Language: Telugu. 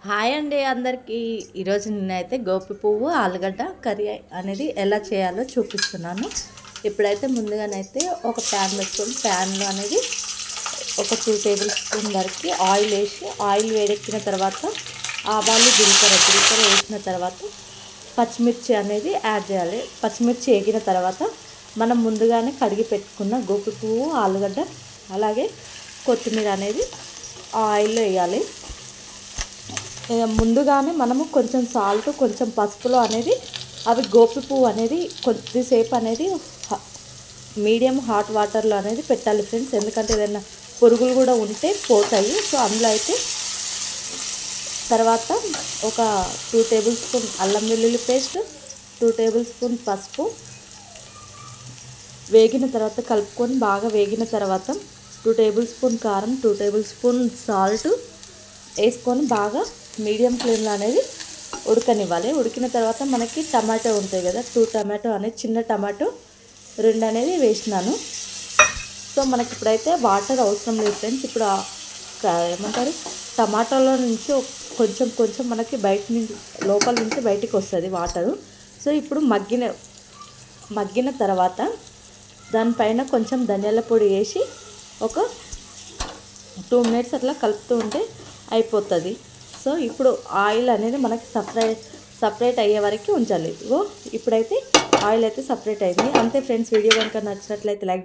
హాయ్ అండి అందరికీ. ఈరోజు నేనైతే గోపి పువ్వు ఆలుగడ్డ కర్రీ అనేది ఎలా చేయాలో చూపిస్తున్నాను. ఇప్పుడైతే ముందుగానైతే ఒక ప్యాన్ పెట్టుకొని ప్యాన్లో అనేది ఒక 2 టేబుల్ స్పూన్ వరకు ఆయిల్ వేసి ఆయిల్ వేడెక్కిన తర్వాత ఆవాలు జీలకర్ర వేసిన తర్వాత పచ్చిమిర్చి అనేది యాడ్ చేయాలి. పచ్చిమిర్చి వేగిన తర్వాత మనం ముందుగానే కడిగి పెట్టుకున్న గోపి పువ్వు ఆలుగడ్డ అలాగే కొత్తిమీర అనేది ఆయిల్లో వేయాలి. ముందుగానే మనము కొంచెం సాల్ట్ కొంచెం పసుపులో అనేది అవి గోపి పువ్వు అనేది కొద్దిసేపు అనేది మీడియం హాట్ వాటర్లో అనేది పెట్టాలి ఫ్రెండ్స్. ఎందుకంటే ఏదైనా పురుగులు కూడా ఉంటే పోతాయి. సో అందులో అయితే తర్వాత ఒక 2 టేబుల్ స్పూన్ అల్లం వెల్లుల్లి పేస్ట్, 2 టేబుల్ స్పూన్ పసుపు వేగిన తర్వాత కలుపుకొని బాగా వేగిన తర్వాత 2 టేబుల్ స్పూన్ కారం, 2 టేబుల్ స్పూన్ సాల్ట్ వేసుకొని బాగా మీడియం ఫ్లేమ్లో అనేది ఉడకనివ్వాలి. ఉడికిన తర్వాత మనకి టమాటో ఉంటాయి కదా, 2 టమాటో అనేది చిన్న టమాటో 2 అనేది వేసినాను. సో మనకి ఇప్పుడైతే వాటర్ అవసరం లేదు ఫ్రెండ్స్. ఇప్పుడు ఏమంటారు టమాటోలో నుంచి కొంచెం మనకి లోపల నుంచి బయటికి వస్తుంది వాటరు. సో ఇప్పుడు మగ్గిన తర్వాత దానిపైన కొంచెం ధనియాల పొడి వేసి ఒక 2 మినిట్స్ అట్లా కలుపుతూ ఉంటే అయిపోతుంది. సో ఇప్పుడు ఆయిల్ అనేది మనకి సపరేట్ అయ్యే వరకు ఉంచాలి. ఇప్పుడైతే ఆయిల్ అయితే సపరేట్ అయింది. అంతే ఫ్రెండ్స్. వీడియో కనుక నచ్చినట్లయితే లైక్